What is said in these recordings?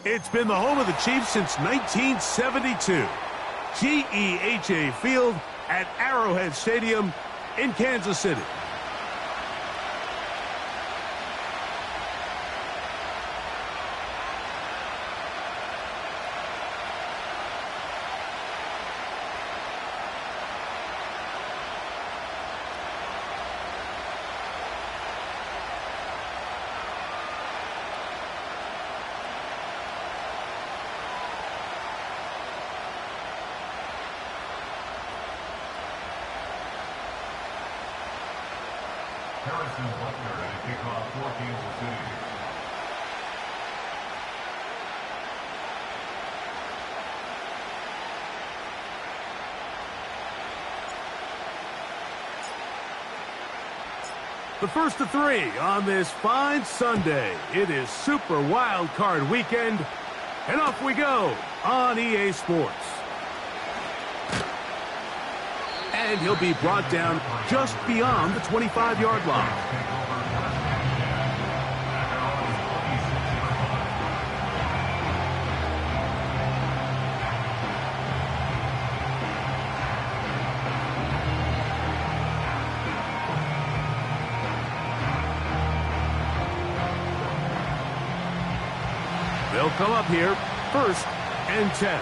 It's been the home of the Chiefs since 1972. GEHA Field at Arrowhead Stadium in Kansas City. The first of three on this fine Sunday. It is Super Wild Card Weekend, and off we go on EA Sports. And he'll be brought down just beyond the 25-yard line. They'll come up here, 1st and 10.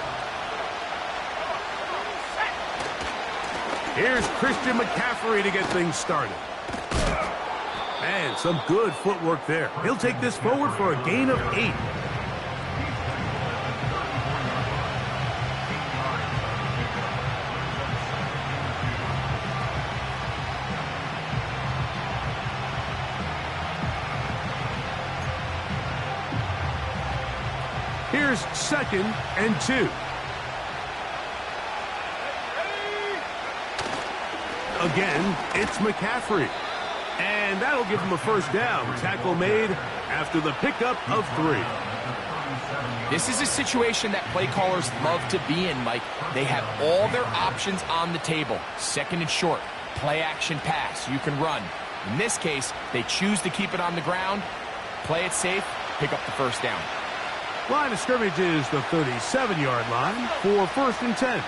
Here's Christian McCaffrey to get things started. Man, some good footwork there. He'll take this forward for a gain of 8. Here's 2nd and 2. Again, it's McCaffrey. And that'll give him a first down. Tackle made after the pickup of 3. This is a situation that play callers love to be in, Mike. They have all their options on the table. 2nd and short, play action pass. You can run. In this case, they choose to keep it on the ground, play it safe, pick up the first down. Line of scrimmage is the 37-yard line for 1st and 10.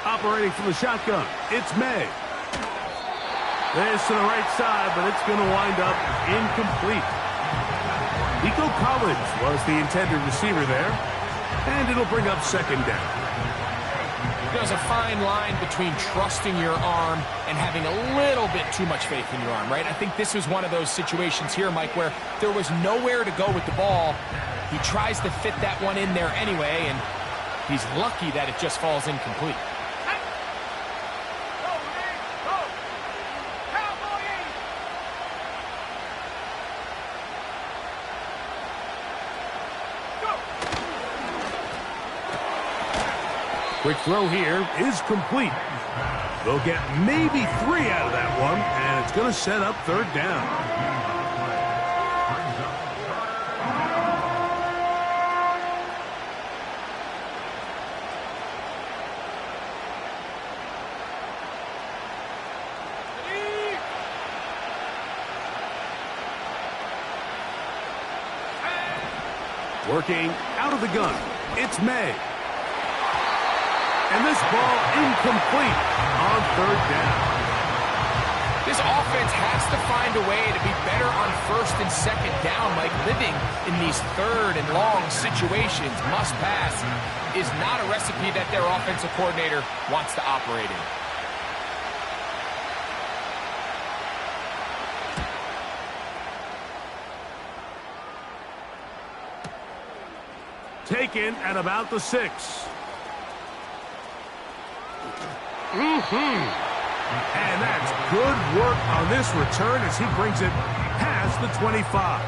Operating from the shotgun, it's May. This to the right side, but it's going to wind up incomplete. Nico Collins was the intended receiver there, and it'll bring up 2nd down. There's a fine line between trusting your arm and having a little bit too much faith in your arm, right? I think this was one of those situations here, Mike, where there was nowhere to go with the ball. He tries to fit that one in there anyway, and he's lucky that it just falls incomplete. Quick throw here is complete. They'll get maybe 3 out of that one, and it's going to set up 3rd down. Working out of the gun, it's May. And this ball incomplete on 3rd down. This offense has to find a way to be better on 1st and 2nd down. Like living in these 3rd and long situations, must pass, is not a recipe that their offensive coordinator wants to operate in. Taken at about the 6. And that's good work on this return as he brings it past the 25.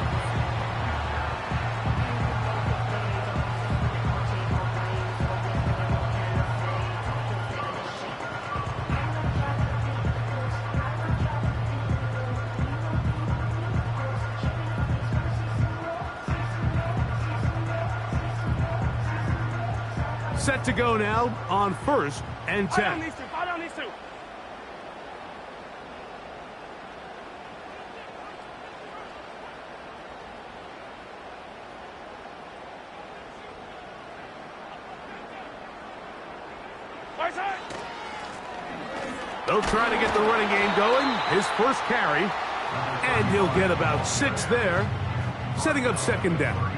Set to go now on 1st and 10. They'll try to get the running game going. His first carry. And he'll get about 6 there, setting up second down.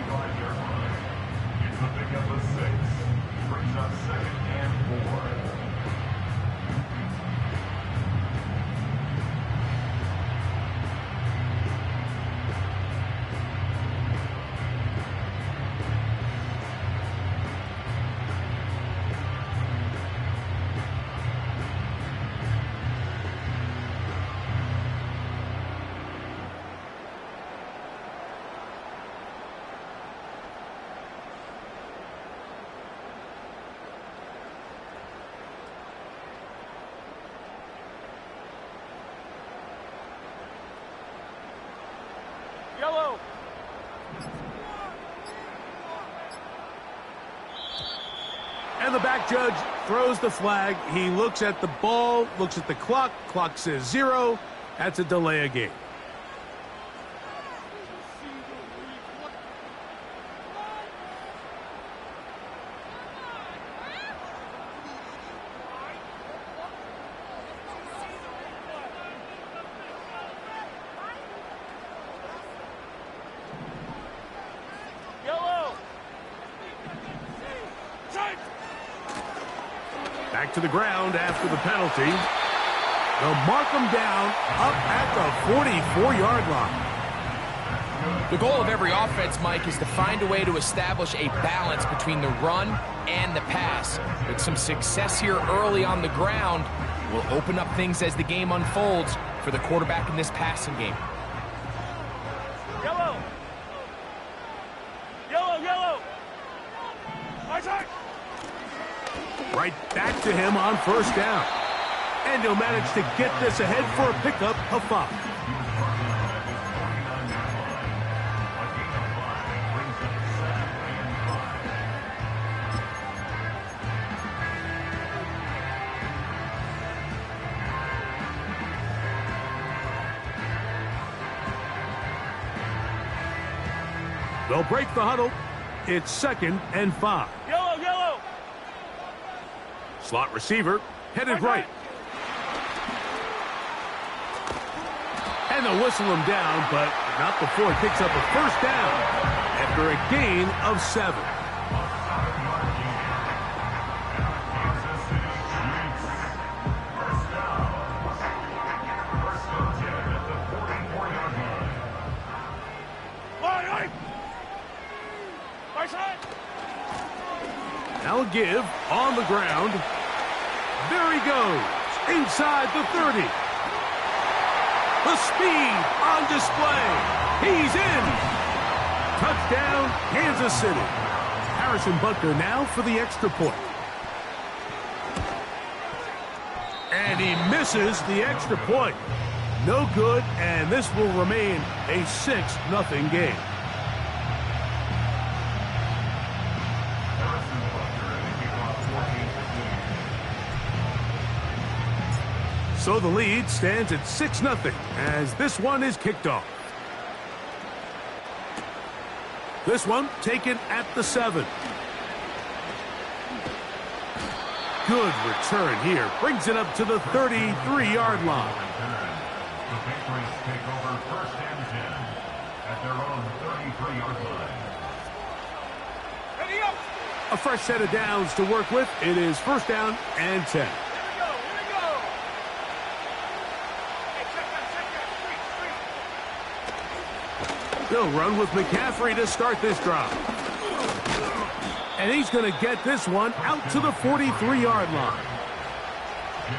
Yellow. And the back judge throws the flag. He looks at the ball, looks at the clock. Clock says 0. That's a delay of game. Back to the ground after the penalty. They'll mark him down up at the 44-yard line. The goal of every offense, Mike, is to find a way to establish a balance between the run and the pass. With some success here early on the ground, will open up things as the game unfolds for the quarterback in this passing game. Yellow! Yellow, yellow! My side! Right back to him on first down. And he'll manage to get this ahead for a pickup of 5. They'll break the huddle. It's 2nd and 5. Yellow, yellow! Slot receiver headed right. And they'll whistle him down, but not before he picks up a first down after a gain of 7. Now a give on the ground. There he goes, inside the 30. The speed on display. He's in. Touchdown, Kansas City. Harrison Butker now for the extra point. And he misses the extra point. No good, and this will remain a 6-0 game. So the lead stands at 6-0 as this one is kicked off. This one taken at the 7. Good return here. Brings it up to the 33-yard line. The Patriots take over 1st and 10 at their own 33-yard line. Ready up! A fresh set of downs to work with. It is 1st down and 10. They'll run with McCaffrey to start this drive. And he's going to get this one out to the 43-yard line.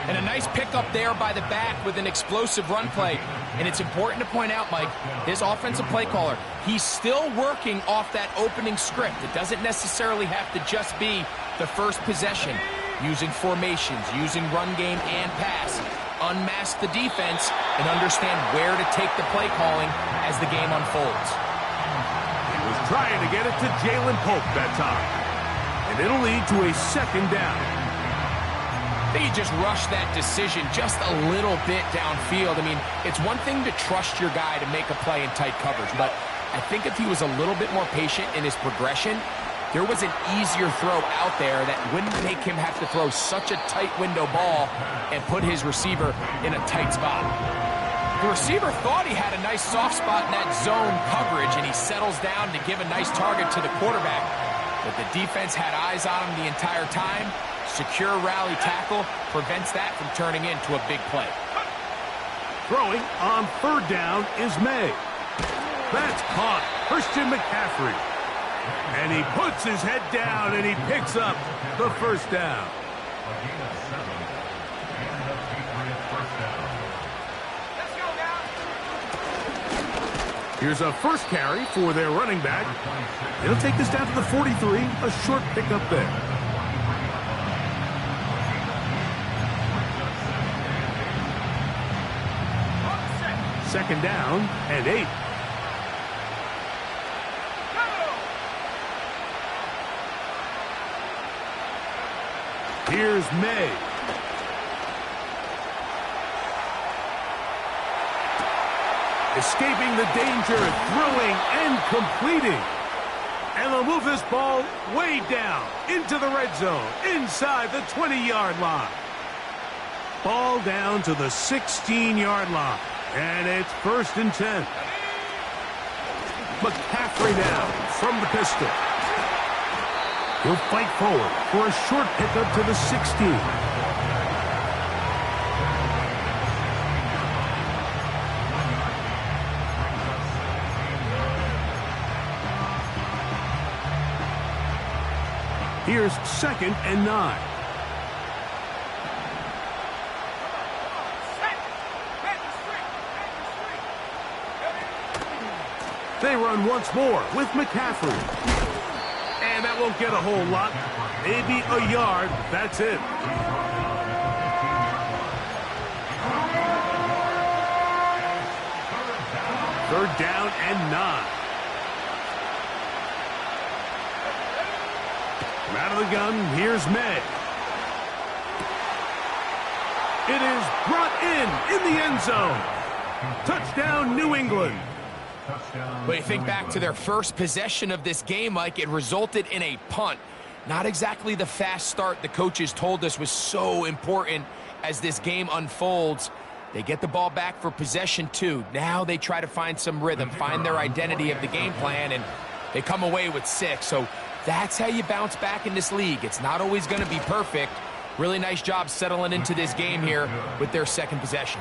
And a nice pickup there by the back with an explosive run play. And it's important to point out, Mike, this offensive play caller, he's still working off that opening script. It doesn't necessarily have to just be the first possession. Using formations, using run game and pass. Unmask the defense and understand where to take the play calling as the game unfolds. He was trying to get it to Jalen Pope that time. And it'll lead to a 2nd down. They just rushed that decision just a little bit downfield. I mean, it's one thing to trust your guy to make a play in tight coverage, but I think if he was a little bit more patient in his progression, There was an easier throw out there that wouldn't make him have to throw such a tight window ball and put his receiver in a tight spot. The receiver thought he had a nice soft spot in that zone coverage, and he settles down to give a nice target to the quarterback. But the defense had eyes on him the entire time. Secure rally tackle prevents that from turning into a big play. Throwing on third down is May. That's caught. Christian McCaffrey. And he puts his head down and he picks up the first down. Here's a first carry for their running back. He'll take this down to the 43. A short pickup there. Second down and 8. Here's May. Escaping the danger, throwing and completing. And they'll move this ball way down into the red zone, inside the 20-yard line. Ball down to the 16-yard line. And it's 1st and 10. McCaffrey now from the pistol. He'll fight forward for a short pickup to the 16. Here's 2nd and 9. They run once more with McCaffrey. And that won't get a whole lot. Maybe a yard. That's it. Third down and 9. Out of the gun, here's May. It is brought in the end zone. Touchdown, New England. But you think back to their first possession of this game, Mike, it resulted in a punt. Not exactly the fast start the coaches told us was so important as this game unfolds. They get the ball back for possession 2. Now they try to find some rhythm, find their identity of the game plan, and they come away with 6. So that's how you bounce back in this league. It's not always going to be perfect. Really nice job settling into this game here with their second possession.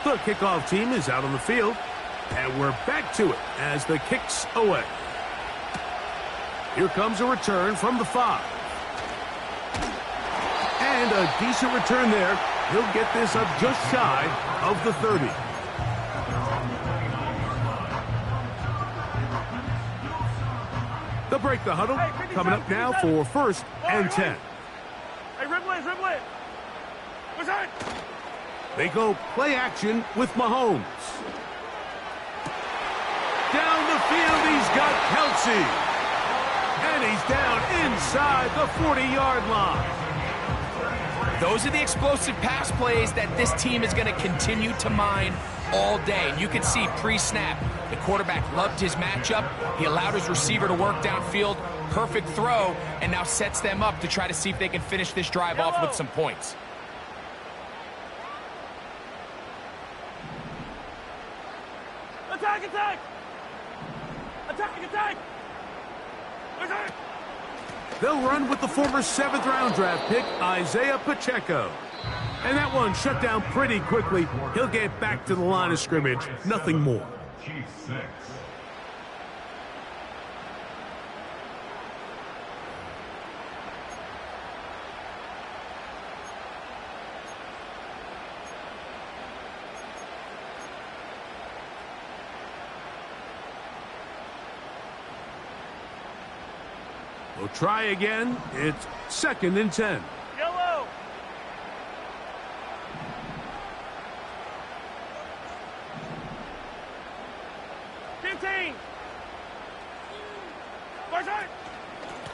The kickoff team is out on the field, and we're back to it as the kick's away. Here comes a return from the 5. And a decent return there. He'll get this up just shy of the 30. They'll break the huddle. Coming up now for 1st and 10. Hey, dribble it. What's that? They go play action with Mahomes. Down the field, he's got Kelsey. And he's down inside the 40-yard line. Those are the explosive pass plays that this team is going to continue to mine all day. And you can see pre-snap, the quarterback loved his matchup. He allowed his receiver to work downfield. Perfect throw, and now sets them up to try to see if they can finish this drive off with some points. Attack! Attack! Attack! They'll run with the former 7th-round draft pick, Isaiah Pacheco. And that one shut down pretty quickly. He'll get back to the line of scrimmage. Nothing more. Chiefs 6. We'll try again. It's 2nd and 10. Yellow!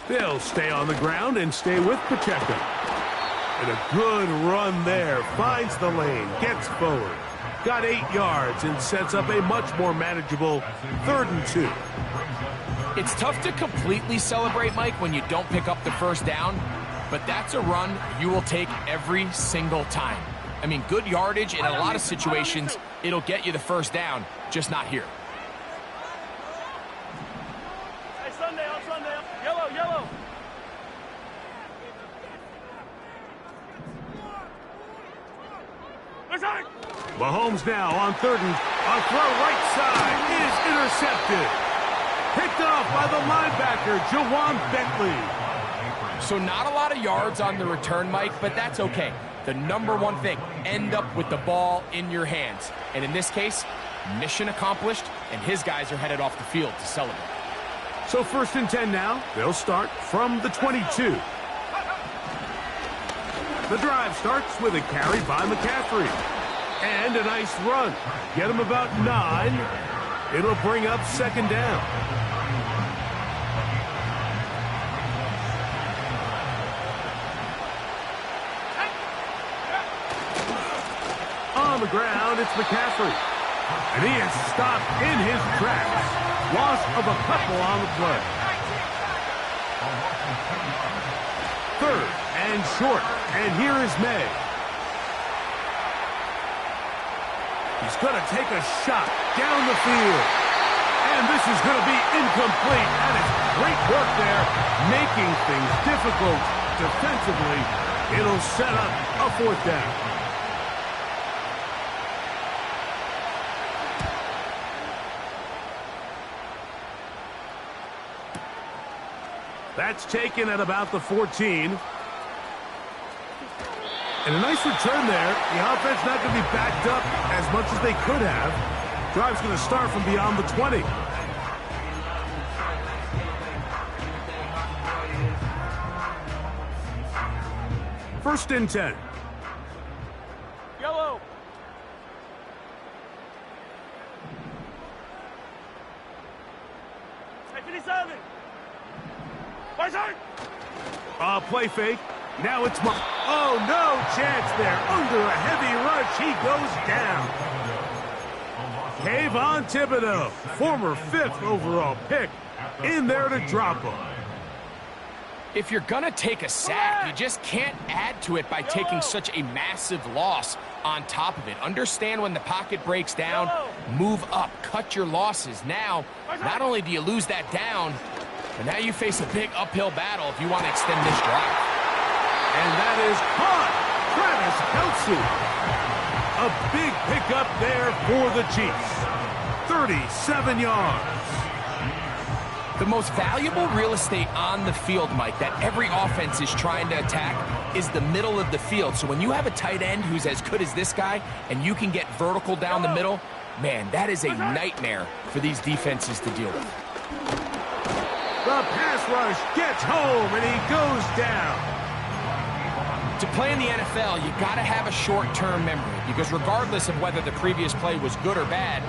They'll stay on the ground and stay with Pacheco. And a good run there. Finds the lane. Gets forward. got 8 yards and sets up a much more manageable 3rd and 2. It's tough to completely celebrate, Mike, when you don't pick up the first down, but that's a run you will take every single time. I mean, good yardage in a lot of situations, it'll get you the first down, just not here. Hey, Sunday, on Sunday. Yellow, yellow. Mahomes now on 3rd and on throw right side is intercepted. Picked off by the linebacker, Jawan Bentley. So not a lot of yards on the return, Mike, but that's okay. The number one thing, end up with the ball in your hands. And in this case, mission accomplished, and his guys are headed off the field to celebrate. So 1st and 10 now. They'll start from the 22. The drive starts with a carry by McCaffrey. And a nice run. Get him about 9. It'll bring up 2nd down. On the ground, it's McCaffrey. And he is stopped in his tracks. Loss of a couple on the play. 3rd and short. And here is May. He's going to take a shot down the field. And this is going to be incomplete. That is great work there, making things difficult defensively. It'll set up a 4th down. That's taken at about the 14. And a nice return there. The offense not going to be backed up as much as they could have. Drive's going to start from beyond the 20. First and 10. Yellow. Hey, 57. Play fake. Now it's oh, no chance there. Under a heavy rush, he goes down. Kayvon Thibodeau, former 5th overall pick, in there to drop him. If you're going to take a sack, you just can't add to it by taking such a massive loss on top of it. Understand when the pocket breaks down, move up, cut your losses. Now, not only do you lose that down, but now you face a big uphill battle if you want to extend this drive. And that is caught. Travis Kelce. A big pickup there for the Chiefs. 37 yards. The most valuable real estate on the field, Mike, that every offense is trying to attack is the middle of the field. So when you have a tight end who's as good as this guy and you can get vertical down the middle, man, that is a nightmare for these defenses to deal with. The pass rush gets home and he goes down. To play in the NFL, you got to have a short-term memory because regardless of whether the previous play was good or bad,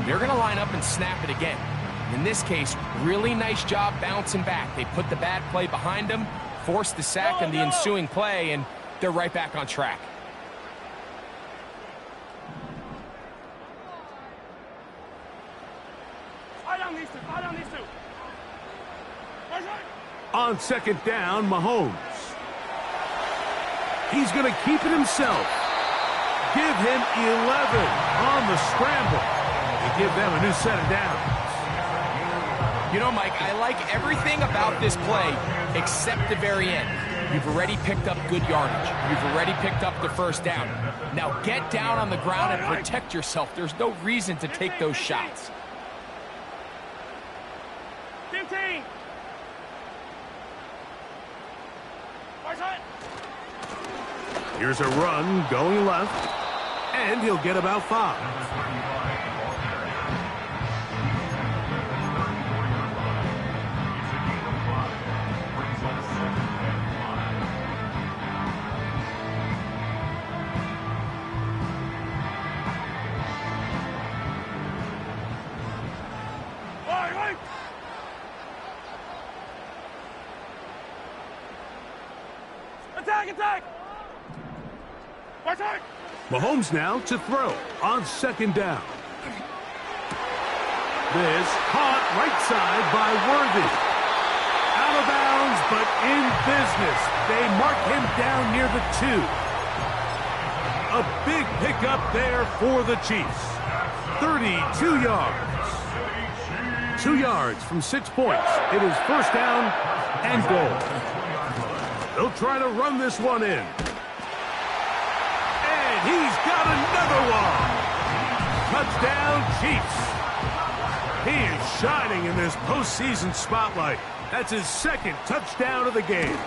they're going to line up and snap it again. In this case, really nice job bouncing back. They put the bad play behind them, forced the sack in the ensuing play, and they're right back on track. On 2nd down, Mahomes. He's going to keep it himself. Give him 11 on the scramble to give them a new set of downs. You know, Mike, I like everything about this play except the very end. You've already picked up good yardage. You've already picked up the first down. Now get down on the ground and protect yourself. There's no reason to take those shots. 15. Here's a run going left, and he'll get about 5. Attack! Attack! Attack! Mahomes now to throw on second down. This caught right side by Worthy. Out of bounds, but in business. They mark him down near the 2. A big pickup there for the Chiefs. 32 yards. 2 yards from 6 points. It is first down and goal. They'll try to run this one in. And he's got another one. Touchdown, Chiefs. He is shining in this postseason spotlight. That's his second touchdown of the game.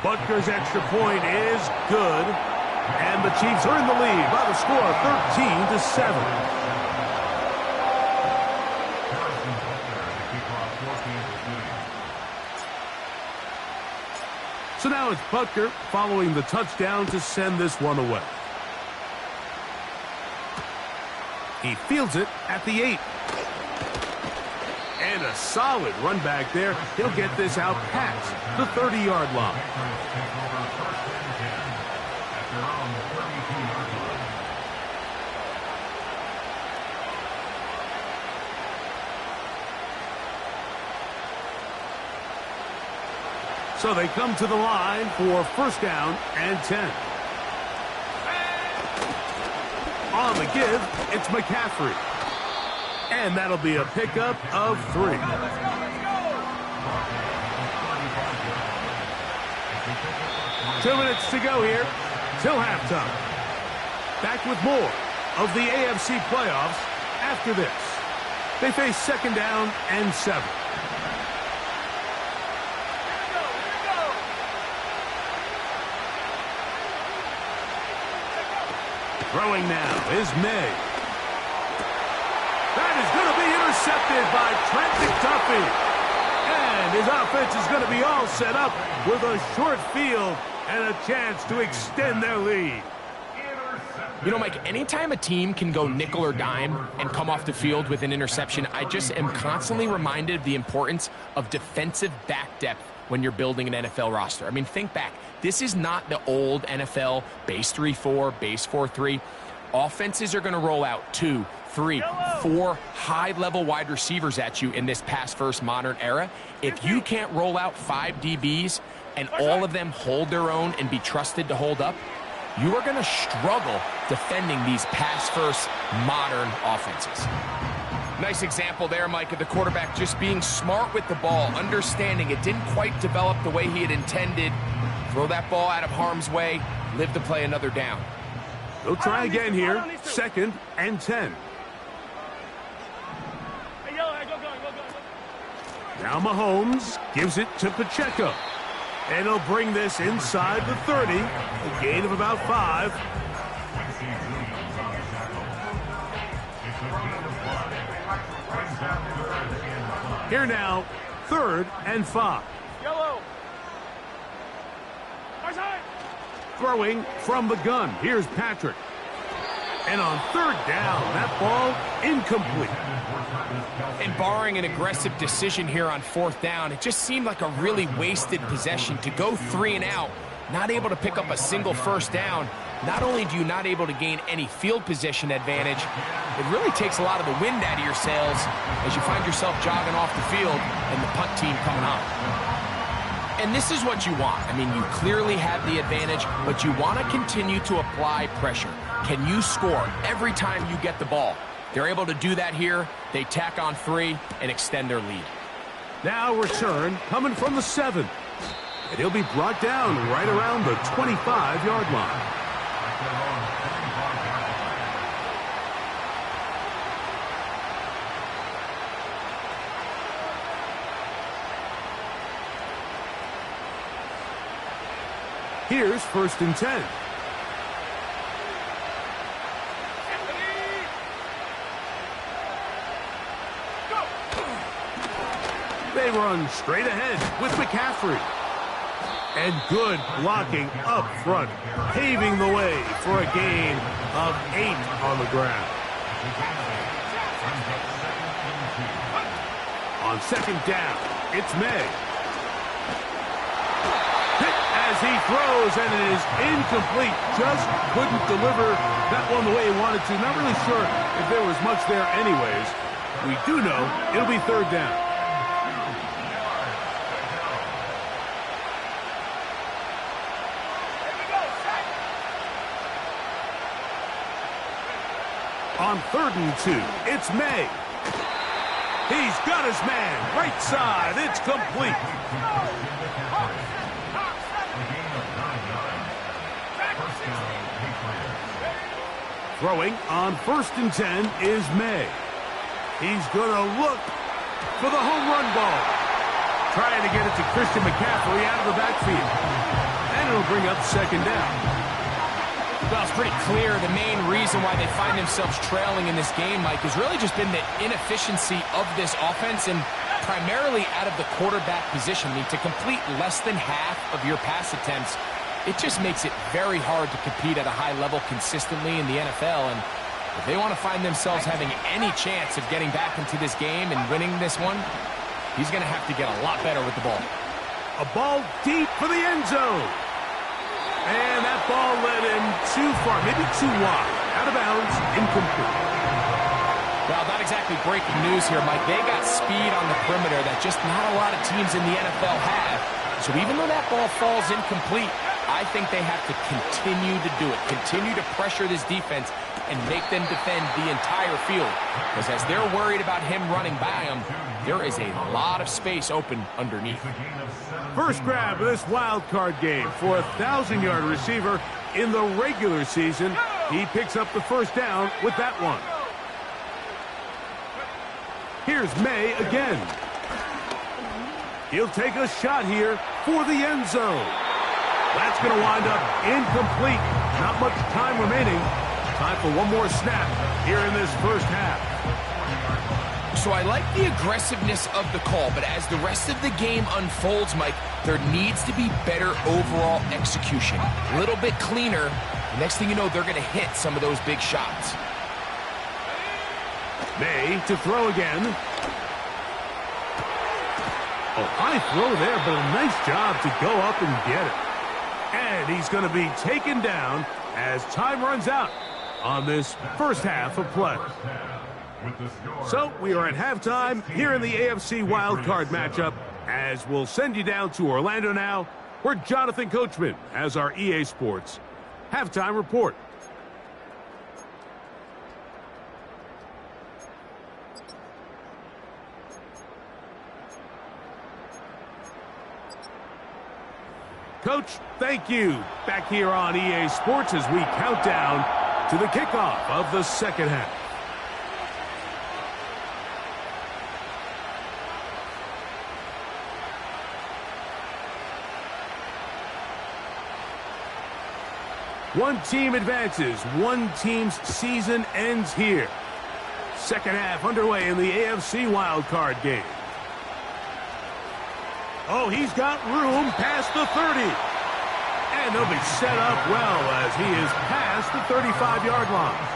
Butker's extra point is good. And the Chiefs are in the lead by the score of 13-7. So now it's Butker following the touchdown to send this one away. He fields it at the 8. And a solid run back there. He'll get this out past the 30-yard line. So they come to the line for first down and 10. On the give, it's McCaffrey. And that'll be a pickup of 3. Two minutes to go here till halftime. Back with more of the AFC playoffs after this. They face second down and 7. Throwing now is May. That is going to be intercepted by Trent McDuffie. And his offense is going to be all set up with a short field and a chance to extend their lead. You know, Mike, anytime a team can go nickel or dime and come off the field with an interception, I just am constantly reminded of the importance of defensive back depth when you're building an NFL roster. I mean, think back. This is not the old NFL base 3-4, base 4-3. Offenses are going to roll out 2, 3, 4 high-level wide receivers at you in this pass-first modern era. If you can't roll out 5 DBs and all of them hold their own and be trusted to hold up, you are going to struggle defending these pass-first modern offenses. Nice example there, Mike, of the quarterback just being smart with the ball, understanding it didn't quite develop the way he had intended. Throw that ball out of harm's way, live to play another down. They'll try again here, second and 10. Now Mahomes gives it to Pacheco. And he'll bring this inside the 30, a gain of about 5. Here now, third and 5. Throwing from the gun. Here's Patrick. And on third down, that ball incomplete. And barring an aggressive decision here on fourth down, it just seemed like a really wasted possession to go 3 and out, not able to pick up a single first down. Not only do you not able to gain any field position advantage, it really takes a lot of the wind out of your sails as you find yourself jogging off the field and the punt team coming on. And this is what you want. I mean, you clearly have the advantage, but you want to continue to apply pressure. Can you score every time you get the ball? They're able to do that here. They tack on 3 and extend their lead. Now return coming from the 7. And he'll be brought down right around the 25-yard line. Here's first and 10. They run straight ahead with McCaffrey. And good blocking up front, paving the way for a gain of 8 on the ground. On second down, it's May. Hit as he throws, and it is incomplete. Just couldn't deliver that one the way he wanted to. Not really sure if there was much there anyways. We do know it'll be third down. On 3rd and 2, it's May. He's got his man, right side, it's complete. Throwing on 1st and 10 is May. He's going to look for the home run ball. Trying to get it to Christian McCaffrey out of the backfield. And it'll bring up 2nd down. Well, it's pretty clear the main reason why they find themselves trailing in this game, Mike, has really just been the inefficiency of this offense and primarily out of the quarterback position. I mean, to complete less than half of your pass attempts, it just makes it very hard to compete at a high level consistently in the NFL. And if they want to find themselves having any chance of getting back into this game and winning this one, he's going to have to get a lot better with the ball. A ball deep for the end zone. And that ball led him too far, maybe too wide. Out of bounds, incomplete. Well, not exactly breaking news here, Mike. They got speed on the perimeter that just not a lot of teams in the NFL have. So even though that ball falls incomplete, I think they have to continue to do it. Continue to pressure this defense and make them defend the entire field. Because as they're worried about him running by them, there is a lot of space open underneath. First grab of this wild card game for a 1,000-yard receiver in the regular season. He picks up the first down with that one. Here's May again. He'll take a shot here for the end zone. That's going to wind up incomplete. Not much time remaining. Time for one more snap here in this first half. So I like the aggressiveness of the call, but as the rest of the game unfolds, Mike, there needs to be better overall execution. A little bit cleaner. The next thing you know, they're going to hit some of those big shots. May to throw again. Oh, high throw there, but a nice job to go up and get it. And he's going to be taken down as time runs out on this first half of play. So we are at halftime here in the AFC wildcard matchup, as we'll send you down to Orlando now, where Jonathan Coachman has our EA Sports halftime report. Coach, thank you. Back here on EA Sports as we count down to the kickoff of the second half. One team advances. One team's season ends here. Second half underway in the AFC wildcard game. Oh, he's got room past the 30. And they'll be set up well as he is past the 35-yard line.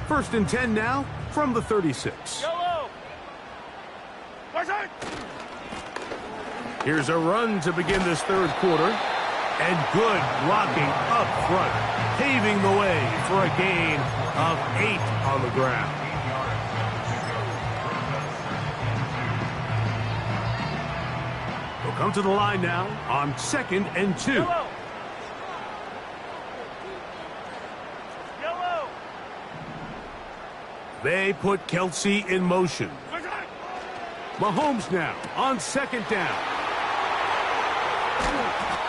First and 10 now from the 36. Here's a run to begin this third quarter. And good blocking up front, paving the way for a gain of 8 on the ground. They'll come to the line now on 2nd and 2. They put Kelsey in motion. Mahomes now on 2nd down.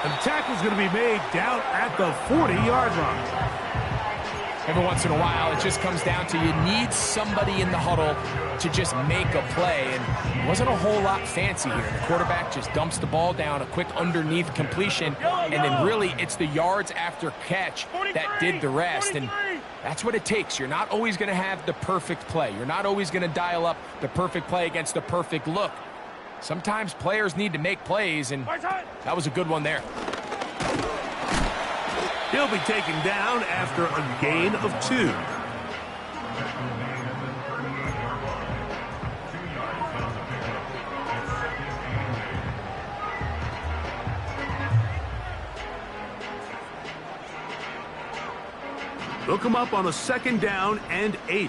And the tackle's going to be made down at the 40-yard line. Every once in a while, it just comes down to you need somebody in the huddle to just make a play. And it wasn't a whole lot fancy here. The quarterback just dumps the ball down, a quick underneath completion, and then really it's the yards after catch that did the rest. And that's what it takes. You're not always going to have the perfect play. You're not always going to dial up the perfect play against the perfect look. Sometimes players need to make plays, and that was a good one there. He'll be taken down after a gain of 2. They'll come up on a 2nd down and 8.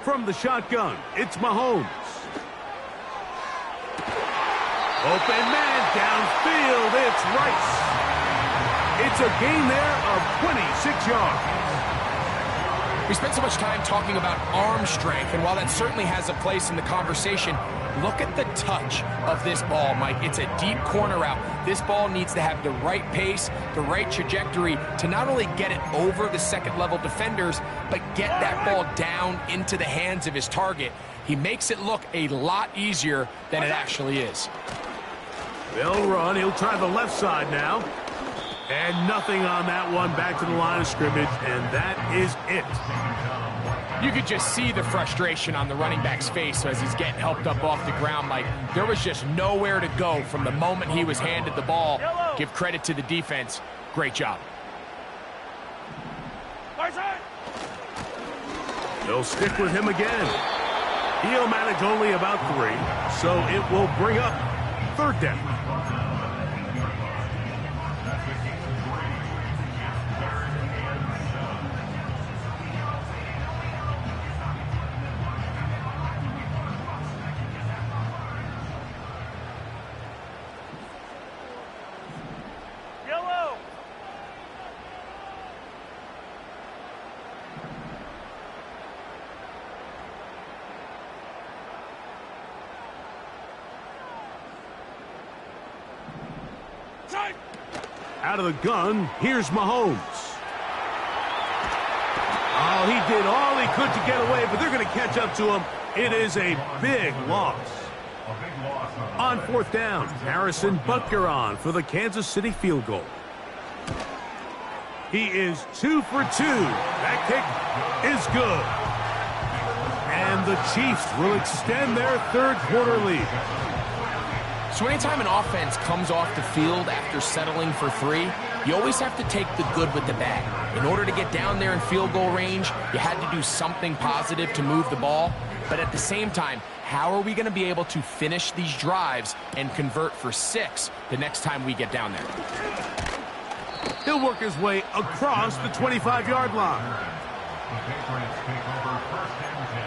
From the shotgun, it's Mahomes. Open man downfield, it's Rice. It's a gain there of 26 yards. We spent so much time talking about arm strength, and while that certainly has a place in the conversation, look at the touch of this ball, Mike. It's a deep corner route. This ball needs to have the right pace, the right trajectory to not only get it over the second-level defenders, but get that ball down into the hands of his target. He makes it look a lot easier than it actually is. They'll run. He'll try the left side now. And nothing on that one, back to the line of scrimmage, and that is it. You could just see the frustration on the running back's face as he's getting helped up off the ground, Mike. There was just nowhere to go from the moment he was handed the ball. Give credit to the defense. Great job. They'll stick with him again. He'll manage only about 3, so it will bring up 3rd down. Out of the gun, here's Mahomes. Oh, he did all he could to get away, but they're going to catch up to him. It is a big loss. On 4th down, Harrison Butker on for the Kansas City field goal. He is 2 for 2. That kick is good. And the Chiefs will extend their 3rd quarter lead. So anytime an offense comes off the field after settling for 3, you always have to take the good with the bad. In order to get down there in field goal range, you had to do something positive to move the ball. But at the same time, how are we going to be able to finish these drives and convert for 6 the next time we get down there? He'll work his way across the 25-yard line. The Patriots take over 1st and 10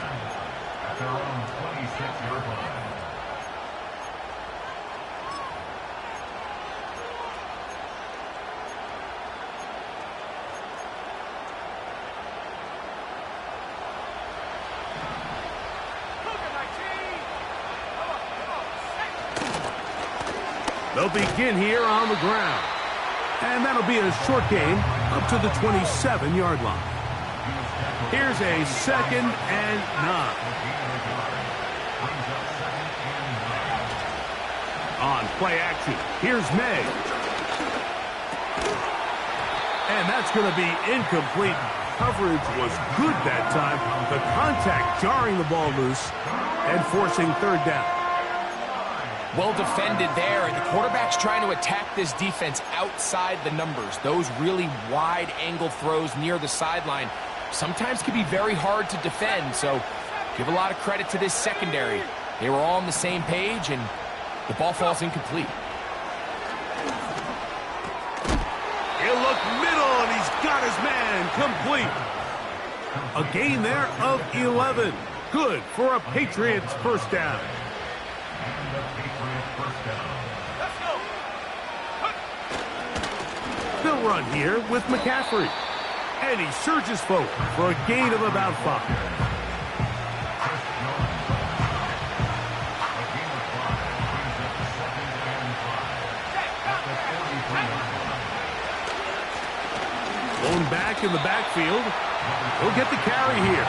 at their own 26-yard line. They'll begin here on the ground. And that'll be a short gain up to the 27-yard line. Here's a 2nd and 9. On play action, here's May. And that's going to be incomplete. Coverage was good that time. The contact jarring the ball loose and forcing 3rd down. Well defended there, and the quarterback's trying to attack this defense outside the numbers. Those really wide angle throws near the sideline sometimes can be very hard to defend, so give a lot of credit to this secondary. They were all on the same page, and the ball falls incomplete. He'll look middle, and he's got his man complete. A gain there of 11. Good for a Patriots 1st down. They'll run here with McCaffrey. And he surges forward for a gain of about 5. Going back in the backfield. He'll get the carry here.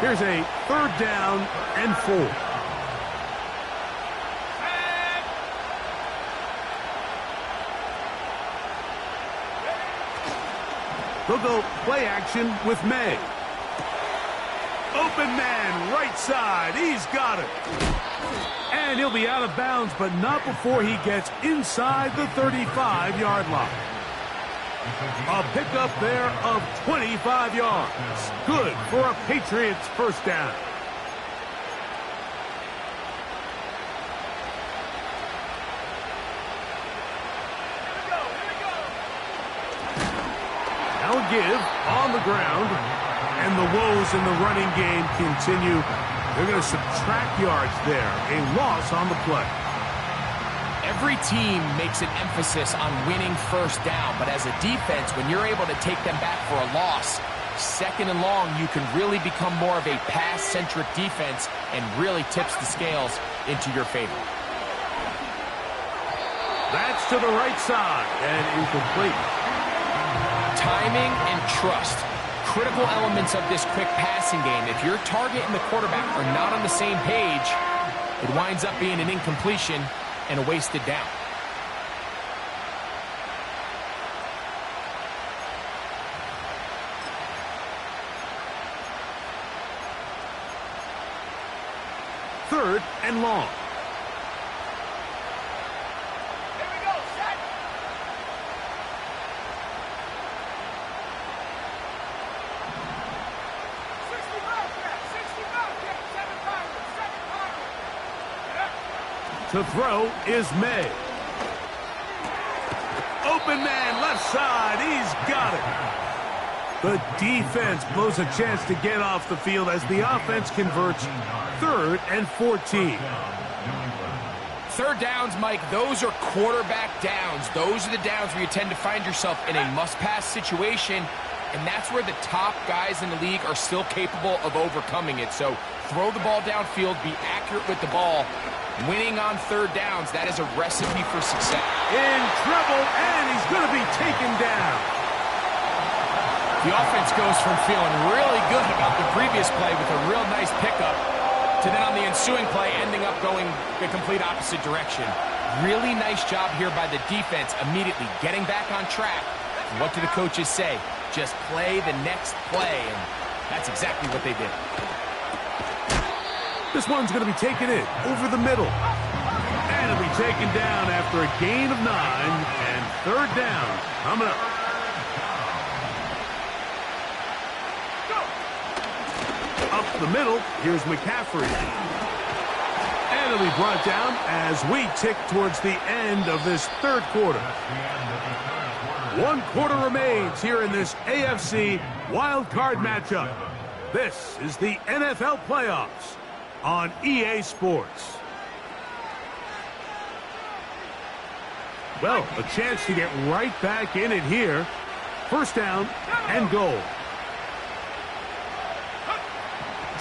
Here's a 3rd down and 4. They'll go play action with May. Open man, right side. He's got it. And he'll be out of bounds, but not before he gets inside the 35-yard line. A pickup there of 25 yards. Good for a Patriots first down. Now a give on the ground. And the woes in the running game continue. They're going to subtract yards there. A loss on the play. Every team makes an emphasis on winning first down, but as a defense, when you're able to take them back for a loss, second and long, you can really become more of a pass-centric defense and really tips the scales into your favor. That's to the right side and incomplete. Timing and trust. Critical elements of this quick passing game. If your target and the quarterback are not on the same page, it winds up being an incompletion and a wasted down. Third and long. Here we go, set. To throw is May. Open man, left side. He's got it. The defense blows a chance to get off the field as the offense converts. 3rd and 14. Third downs, Mike, those are quarterback downs. Those are the downs where you tend to find yourself in a must-pass situation, and that's where the top guys in the league are still capable of overcoming it. So throw the ball downfield, be accurate with the ball. Winning on third downs, that is a recipe for success. In trouble, and he's going to be taken down. The offense goes from feeling really good about the previous play with a real nice pickup to then on the ensuing play ending up going the complete opposite direction. Really nice job here by the defense immediately getting back on track. And what do the coaches say? Just play the next play, and that's exactly what they did. This one's going to be taken in over the middle. And it'll be taken down after a gain of 9 and third down coming up. Up the middle, here's McCaffrey. And it'll be brought down as we tick towards the end of this third quarter. 1 quarter remains here in this AFC wild card matchup. This is the NFL playoffs on EA Sports. Well, a chance to get right back in it here. First down and goal.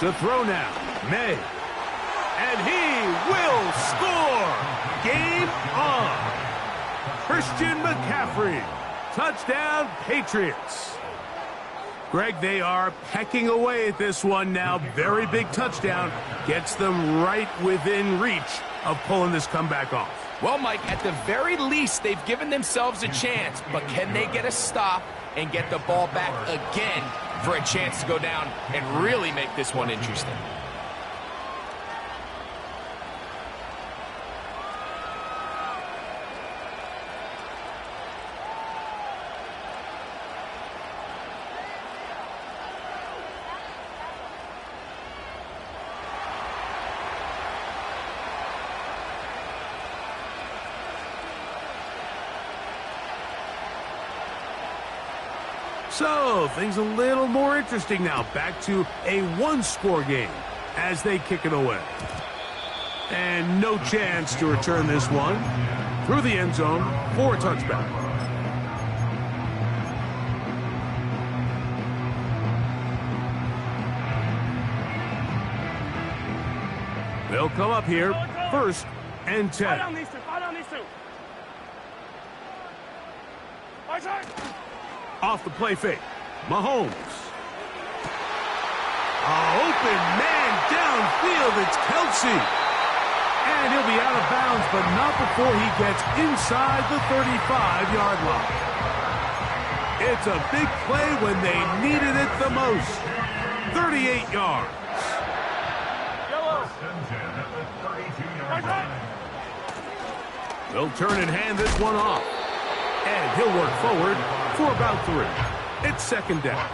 To throw now, May. And he will score! Game on! Christian McCaffrey. Touchdown, Patriots. Greg, they are pecking away at this one now. Very big touchdown. Gets them right within reach of pulling this comeback off. Well, Mike, at the very least, they've given themselves a chance. But can they get a stop and get the ball back again for a chance to go down and really make this one interesting? So, things a little more interesting now. Back to a one-score game as they kick it away. And no chance to return this one through the end zone for a touchback. They'll come up here, 1st and 10. Fire down these two. Fire down these two. Right side. Off the play fake, Mahomes. Open man downfield, it's Kelsey. And he'll be out of bounds, but not before he gets inside the 35-yard line. It's a big play when they needed it the most. 38 yards. Yellow. They'll turn and hand this one off. And he'll work forward for about 3. It's second down.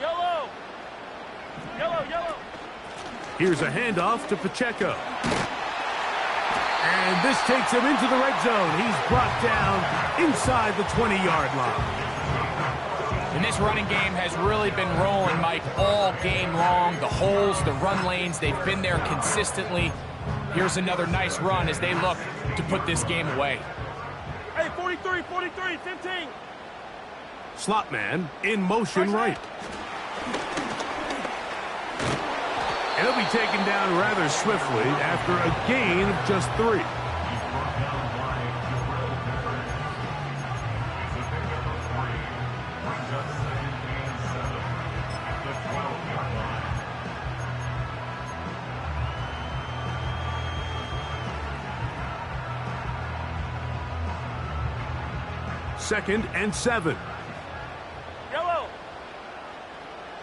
Yellow! Yellow, yellow! Here's a handoff to Pacheco. And this takes him into the red zone. He's brought down inside the 20-yard line. And this running game has really been rolling, Mike, all game long. The holes, the run lanes, they've been there consistently. Here's another nice run as they look to put this game away. Hey, 43, 43, 15. Slot man in motion right. And he'll be taken down rather swiftly after a gain of just 3. Second and 7. Yellow!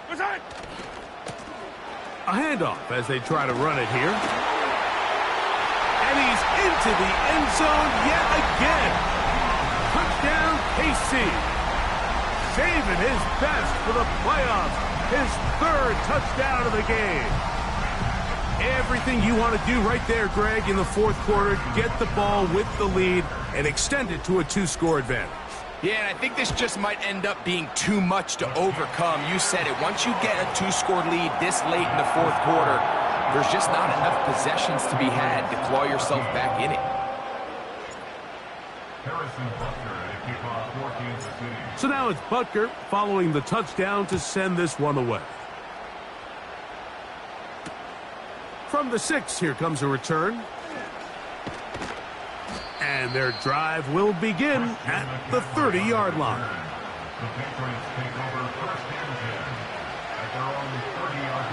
What's that? A handoff as they try to run it here. And he's into the end zone yet again. Touchdown, KC. Saving his best for the playoffs. His 3rd touchdown of the game. Everything you want to do right there, Greg, in the 4th quarter. Get the ball with the lead and extend it to a 2-score advantage. Yeah, and I think this just might end up being too much to overcome. You said it. Once you get a 2-score lead this late in the 4th quarter, there's just not enough possessions to be had to claw yourself back in it. So now it's Butker following the touchdown to send this one away. From the 6, here comes a return. And their drive will begin at the 30-yard line. The Patriots take over first and 10 at their own 30-yard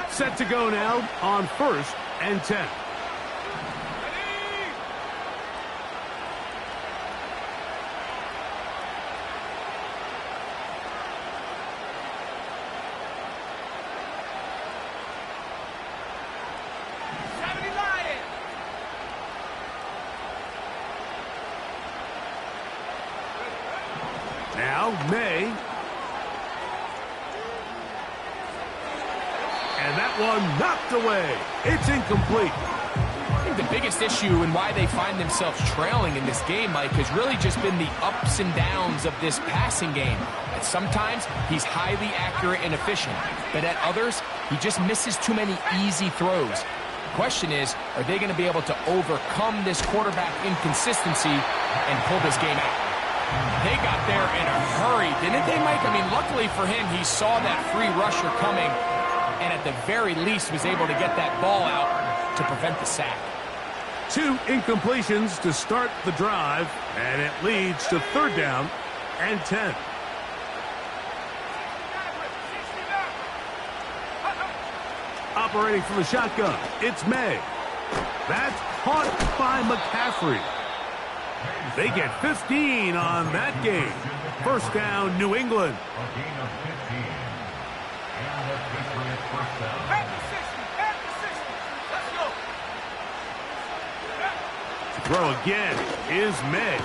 line. Set to go now on first and 10. Now, May. And that one knocked away. It's incomplete. I think the biggest issue and why they find themselves trailing in this game, Mike, has really just been the ups and downs of this passing game. And sometimes he's highly accurate and efficient, but at others, he just misses too many easy throws. The question is, are they going to be able to overcome this quarterback inconsistency and pull this game out? They got there in a hurry, didn't they, Mike? I mean, luckily for him, he saw that free rusher coming and at the very least was able to get that ball out to prevent the sack. 2 incompletions to start the drive, and it leads to 3rd down and 10. Operating from the shotgun, it's May. That's caught by McCaffrey. They get 15 on that game. First down, New England. A gain of 15. And the Patriots first down. At the 60, at the 60. Let's go. To throw again is May.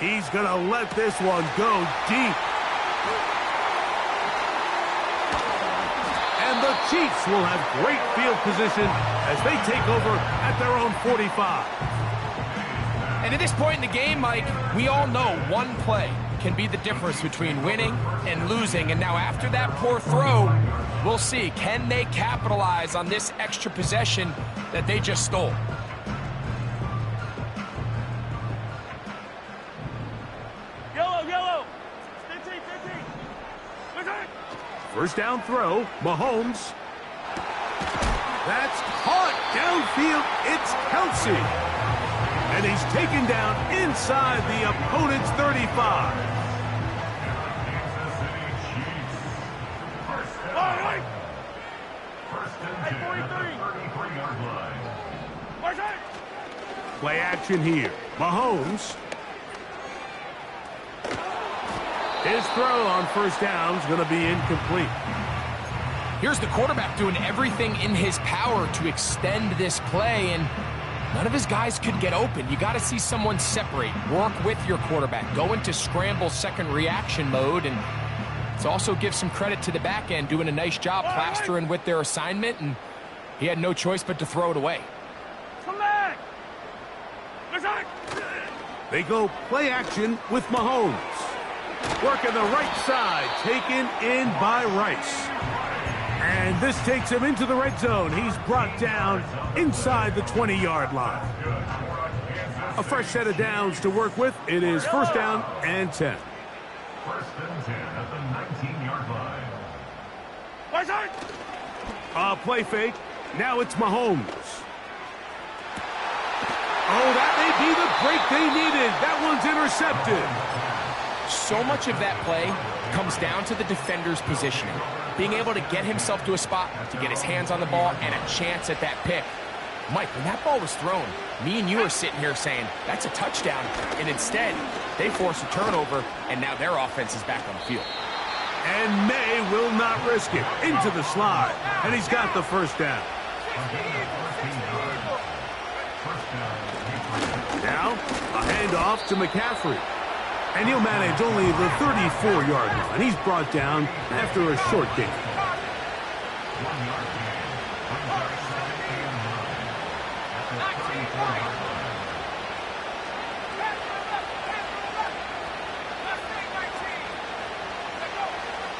He's going to let this one go deep. And the Chiefs will have great field position as they take over at their own 45. And at this point in the game, Mike, we all know one play can be the difference between winning and losing. And now after that poor throw, we'll see, can they capitalize on this extra possession that they just stole? Yellow, yellow. 15, 15. What's that? First down throw, Mahomes. That's caught downfield. It's Kelsey. And he's taken down inside the opponent's 35. All right. First and 10. line. Play action here. Mahomes. His throw on first down is going to be incomplete. Here's the quarterback doing everything in his power to extend this play, and none of his guys could get open. You got to see someone separate, work with your quarterback, go into scramble second reaction mode, and to also give some credit to the back end, doing a nice job plastering with their assignment, and he had no choice but to throw it away. Come back! They go play action with Mahomes. Working the right side, taken in by Rice. And this takes him into the red zone. He's brought down inside the 20-yard line. A fresh set of downs to work with. It is first down and 10. First and 10 at the 19-yard line. Play fake. Now it's Mahomes. Oh, that may be the break they needed. That one's intercepted. So much of that play comes down to the defender's positioning. Being able to get himself to a spot, to get his hands on the ball, and a chance at that pick. Mike, when that ball was thrown, me and you are sitting here saying, that's a touchdown. And instead, they force a turnover, and now their offense is back on the field. And May will not risk it. Into the slide. And he's got the first down. Now, a handoff to McCaffrey. And he'll manage only the 34-yard line. He's brought down after a short gain.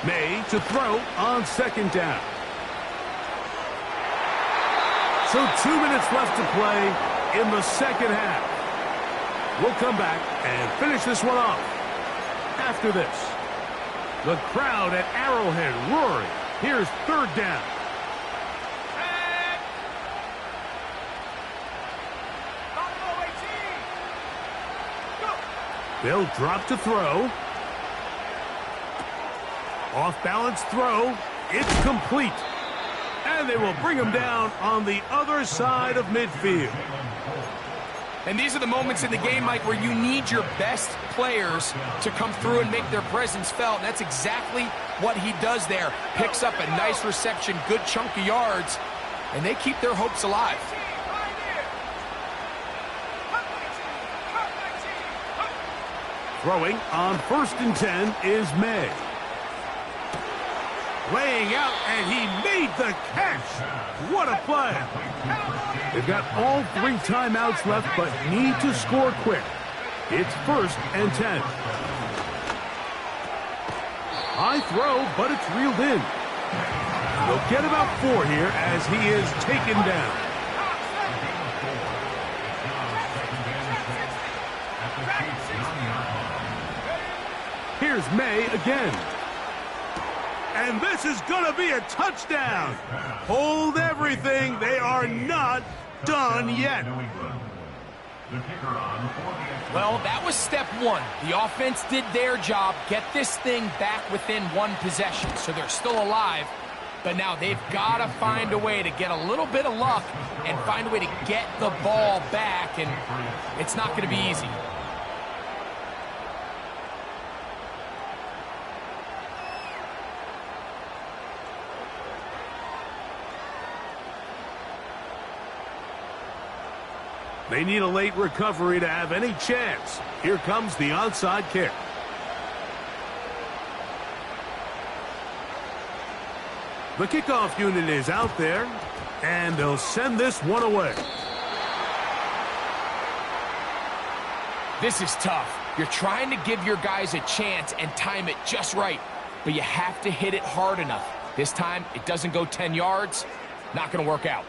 May to throw on second down. So 2 minutes left to play in the second half. We'll come back and finish this one off after this. The crowd at Arrowhead roaring. Here's third down. They'll drop to throw. Off-balance throw. It's complete. And they will bring him down on the other side of midfield. And these are the moments in the game, Mike, where you need your best players to come through and make their presence felt. And that's exactly what he does there. Picks up a nice reception, good chunk of yards, and they keep their hopes alive. Throwing on first and 10 is May. Laying out, and he made the catch. What a play. They've got all 3 timeouts left, but need to score quick. It's first and 10. High throw, but it's reeled in. They'll get about 4 here as he is taken down. Here's May again. And this is going to be a touchdown. Hold everything. They are not done yet. Well, that was step 1. The offense did their job, get this thing back within 1 possession, so they're still alive. But now they've got to find a way to get a little bit of luck and find a way to get the ball back, and it's not going to be easy. They need a late recovery to have any chance. Here comes the onside kick. The kickoff unit is out there, and they'll send this one away. This is tough. You're trying to give your guys a chance and time it just right, but you have to hit it hard enough. This time, it doesn't go 10 yards. Not going to work out.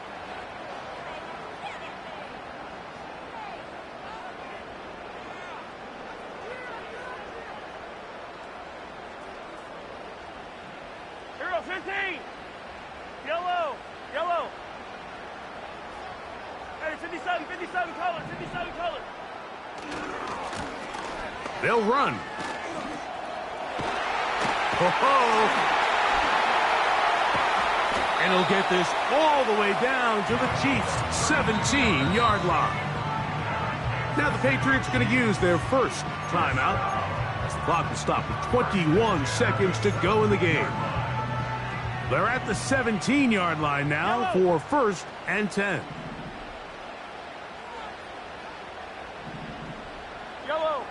Hero 15! Yellow! Yellow! Hey, 57, 57 color, 57 color! They'll run. Oh-ho! And he'll get this all the way down to the Chiefs' 17-yard line. Now the Patriots are going to use their first timeout as the clock will stop with 21 seconds to go in the game. They're at the 17-yard line now for 1st and 10. Yellow.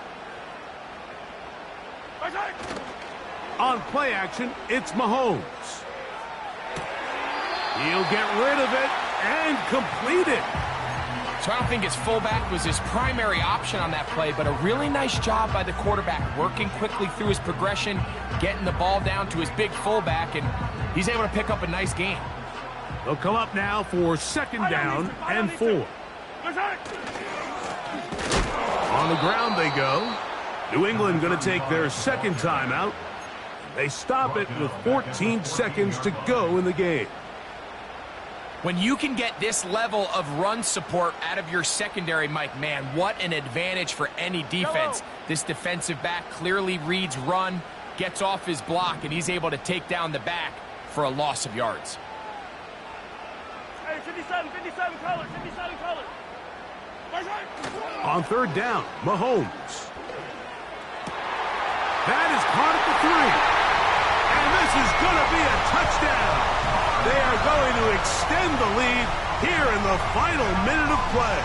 On play action, it's Mahomes. He'll get rid of it and complete it. So I don't think his fullback was his primary option on that play, but a really nice job by the quarterback working quickly through his progression, getting the ball down to his big fullback, and he's able to pick up a nice gain. They'll come up now for 2nd down and 4. On the ground they go. New England going to take their 2nd timeout. They stop it with 14 seconds to go in the game. When you can get this level of run support out of your secondary, Mike, man, what an advantage for any defense. This defensive back clearly reads run, gets off his block, and he's able to take down the back for a loss of yards. Hey, 57 color, 57 color. On 3rd down, Mahomes. That is caught at the 3. And this is going to be a touchdown. They are going to extend the lead here in the final minute of play.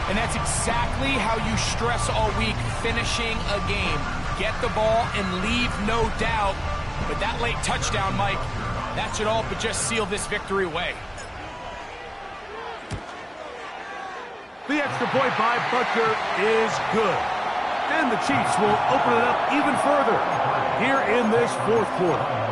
And that's exactly how you stress all week, finishing a game. Get the ball and leave no doubt. But that late touchdown, Mike, that should all but just seal this victory away. The extra point by Butker is good. And the Chiefs will open it up even further here in this 4th quarter.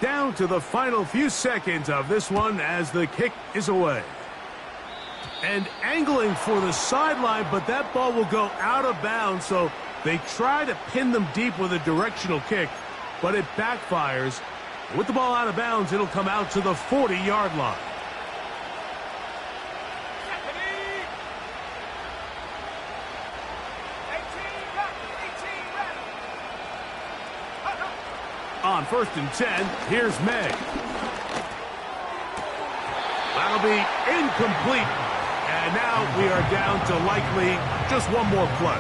Down to the final few seconds of this one as the kick is away. And angling for the sideline, but that ball will go out of bounds, so they try to pin them deep with a directional kick, but it backfires. With the ball out of bounds, it'll come out to the 40-yard line. On 1st and 10, here's May. That'll be incomplete. And now we are down to likely just one more play.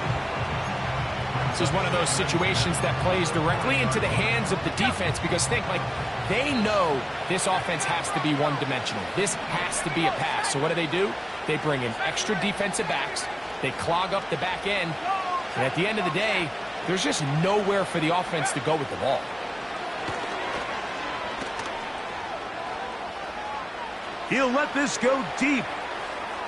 This is one of those situations that plays directly into the hands of the defense because think, like, they know this offense has to be one-dimensional. This has to be a pass. So what do? They bring in extra defensive backs. They clog up the back end. And at the end of the day, there's just nowhere for the offense to go with the ball. He'll let this go deep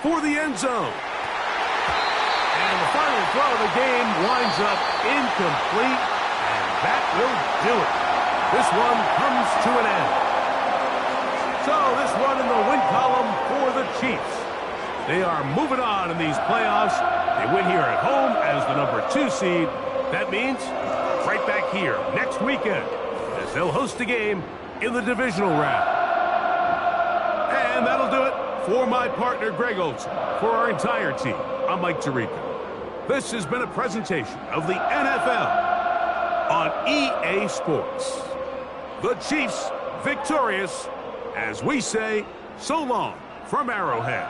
for the end zone. And the final throw of the game winds up incomplete, and that will do it. This one comes to an end. So this one in the win column for the Chiefs. They are moving on in these playoffs. They win here at home as the number 2 seed. That means right back here next weekend as they'll host a game in the divisional round. And that'll do it for my partner, Greg Olson. For our entire team, I'm Mike Tirico. This has been a presentation of the NFL on EA Sports. The Chiefs victorious as we say so long from Arrowhead.